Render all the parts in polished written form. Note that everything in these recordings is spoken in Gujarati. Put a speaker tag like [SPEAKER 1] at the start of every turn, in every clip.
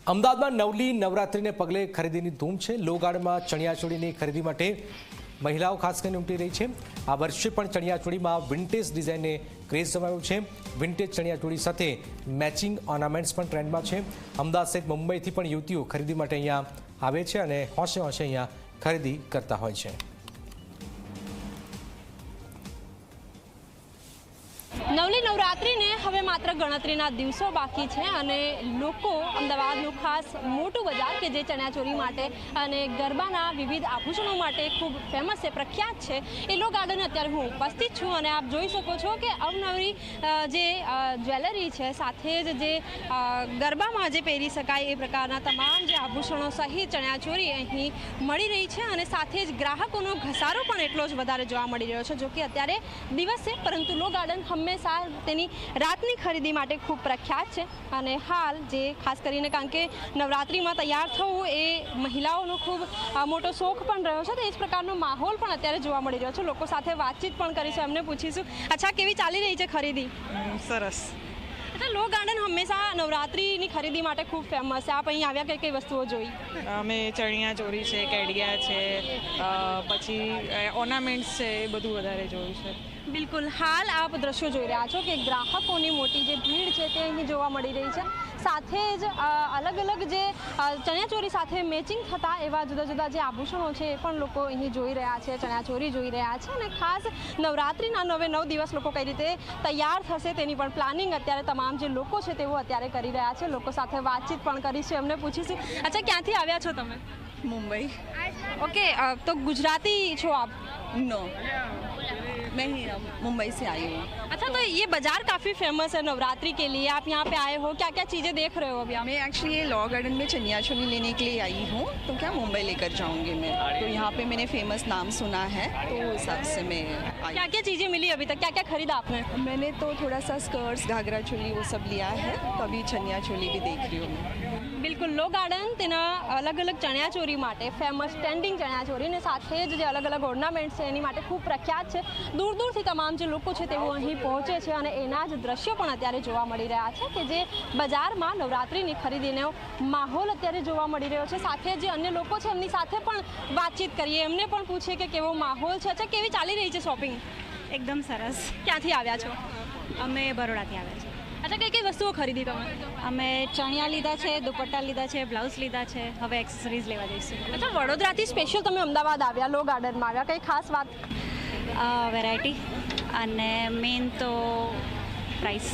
[SPEAKER 1] અમદાવાદમાં નવલી નવરાત્રિને પગલે ખરીદીની ધૂમ છે। લોગાર્ડમાં ચણિયાચોળીની ખરીદી માટે મહિલાઓ ખાસ કરીને ઉમટી રહી છે। આ વર્ષે પણ ચણિયાચોળીમાં વિન્ટેજ ડિઝાઇનને ક્રેઝ જમાવ્યો છે। વિન્ટેજ ચણિયાચોળી સાથે મેચિંગ ઓર્નામેન્ટ્સ પણ ટ્રેન્ડમાં છે। અમદાવાદ સહિત મુંબઈથી પણ યુવતીઓ ખરીદી માટે અહીંયા આવે છે અને હોંશે હોંશે અહીંયા ખરીદી કરતા હોય છે।
[SPEAKER 2] નવલી નવરાત્રિને હવે માત્ર ગણતરીના દિવસો બાકી છે અને લોકો અમદાવાદનું ખાસ મોટું બજાર કે જે ચણિયાચોળી માટે અને ગરબાના વિવિધ આભૂષણો માટે ખૂબ ફેમસ છે, પ્રખ્યાત છે, એ લો ગાર્ડન અત્યારે હું ઉપસ્થિત છું અને આપ જોઈ શકો છો કે અવનવી જે જ્વેલરી છે, સાથે જ જે ગરબામાં જે પહેરી શકાય એ પ્રકારના તમામ જે આભૂષણો સહિત ચણિયાચોળી અહીં મળી રહી છે અને સાથે જ ગ્રાહકોનો ઘસારો પણ એટલો જ વધારે જોવા મળી રહ્યો છે। જો કે અત્યારે દિવસ છે, પરંતુ લો ગાર્ડન હંમેશા તેની રાતની ખરીદી માટે ખૂબ પ્રખ્યાત છે અને હાલ જે ખાસ કરીને કારણ કે નવરાત્રિમાં તૈયાર થવું એ મહિલાઓનો ખૂબ મોટો શોખ પણ રહ્યો છે, તો એ જ પ્રકારનો માહોલ પણ અત્યારે જોવા મળી રહ્યો છે। લોકો સાથે વાતચીત પણ કરીશું, એમને પૂછીશું, અચ્છા કેવી ચાલી રહી છે ખરીદી?
[SPEAKER 3] સરસ।
[SPEAKER 2] અચ્છા, લો ગાર્ડન હંમેશા નવરાત્રિની ખરીદી માટે ખૂબ ફેમસ છે, આપ અહીં આવ્યા કઈ કઈ વસ્તુઓ જોઈ?
[SPEAKER 3] અમે ચણિયાચોળી છે, કેડિયા છે, પછી ઓર્નામેન્ટ્સ છે, એ બધું વધારે જોયું છે।
[SPEAKER 2] બિલકુલ, હાલ આપ દ્રશ્યો જોઈ રહ્યા છો કે ગ્રાહકોની મોટી જે ભીડ છે તે અહીં જોવા મળી રહી છે। સાથે જ અલગ અલગ જે ચણિયાચોળી સાથે મેચિંગ થતા એવા જુદા જુદા જે આભૂષણો છે એ પણ લોકો અહીં જોઈ રહ્યા છે, ચણિયાચોળી જોઈ રહ્યા છે અને ખાસ નવરાત્રિના 9 દિવસ લોકો કઈ રીતે તૈયાર થશે તેની પણ પ્લાનિંગ અત્યારે તમામ જે લોકો છે તેઓ અત્યારે કરી રહ્યા છે। લોકો સાથે વાતચીત પણ કરીશું, એમને પૂછીશું, અચ્છા ક્યાંથી આવ્યા છો તમે?
[SPEAKER 4] मुंबई।
[SPEAKER 2] ओके, तो गुजराती છો आप?
[SPEAKER 4] नो, मैं ही मुंबई से आई हूँ।
[SPEAKER 2] अच्छा, तो ये बाजार काफ़ी फेमस है नवरात्रि के लिए, आप यहाँ पे आए हो, क्या क्या चीज़ें देख रहे हो अभी आप?
[SPEAKER 4] मैं एक्चुअली ये लॉ गार्डन में चनियाचोली लेने के लिए आई हूँ, तो क्या मुंबई लेकर जाऊँगी मैं। तो यहाँ पे मैंने फेमस नाम सुना है, तो उस हिसाब से मैं आई।
[SPEAKER 2] क्या क्या चीज़ें मिली अभी तक, क्या क्या खरीदा आपने?
[SPEAKER 4] मैंने तो थोड़ा सा स्कर्ट्स, घाघरा चोली वो सब लिया है, तो अभी चनियाचोली भी देख रही हूँ मैं।
[SPEAKER 2] બિલકુલ, લો ગાર્ડન તેના અલગ અલગ ચણિયાચોળી માટે ફેમસ ટ્રેન્ડિંગ ચણિયાચોળીને સાથે જ જે અલગ અલગ ઓર્નામેન્ટ્સ છે એની માટે ખૂબ પ્રખ્યાત છે। દૂર દૂરથી તમામ જે લોકો છે તેઓ અહીં પહોંચે છે અને એના જ દ્રશ્યો પણ અત્યારે જોવા મળી રહ્યા છે કે જે બજારમાં નવરાત્રિની ખરીદીનો માહોલ અત્યારે જોવા મળી રહ્યો છે। સાથે જે અન્ય લોકો છે એમની સાથે પણ વાતચીત કરીએ, એમને પણ પૂછીએ કે કેવો માહોલ છે। અચ્છા, કેવી ચાલી રહી છે શોપિંગ?
[SPEAKER 5] એકદમ સરસ।
[SPEAKER 2] ક્યાંથી આવ્યા છો?
[SPEAKER 5] અમે બરોડાથી આવ્યા છીએ।
[SPEAKER 2] અચ્છા, કઈ કઈ વસ્તુઓ ખરીદી તમે?
[SPEAKER 5] અમે ચણિયા લીધા છે, દુપટ્ટા લીધા છે, બ્લાઉઝ લીધા છે, હવે એક્સેસરીઝ લેવા જઈશું।
[SPEAKER 2] અચ્છા, વડોદરાથી સ્પેશિયલ તમે અમદાવાદ આવ્યા, લો ગાર્ડનમાં આવ્યા, કઈ ખાસ વાત?
[SPEAKER 5] વેરાયટી અને મેઇન તો પ્રાઇસ।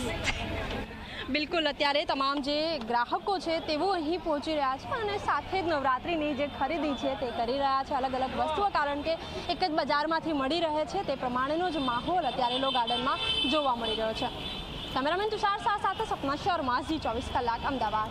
[SPEAKER 2] બિલકુલ, અત્યારે તમામ જે ગ્રાહકો છે તેઓ અહીં પહોંચી રહ્યા છે અને સાથે જ નવરાત્રિની જે ખરીદી છે તે કરી રહ્યા છે અલગ અલગ વસ્તુઓ, કારણ કે એક જ બજારમાંથી મળી રહે છે તે પ્રમાણેનો જ માહોલ અત્યારે લો ગાર્ડનમાં જોવા મળી રહ્યો છે। કેમેરામેન તુષાર શાહ સાથે સપના શર્મા, ઝી 24 કલાક, અમદાવાદ।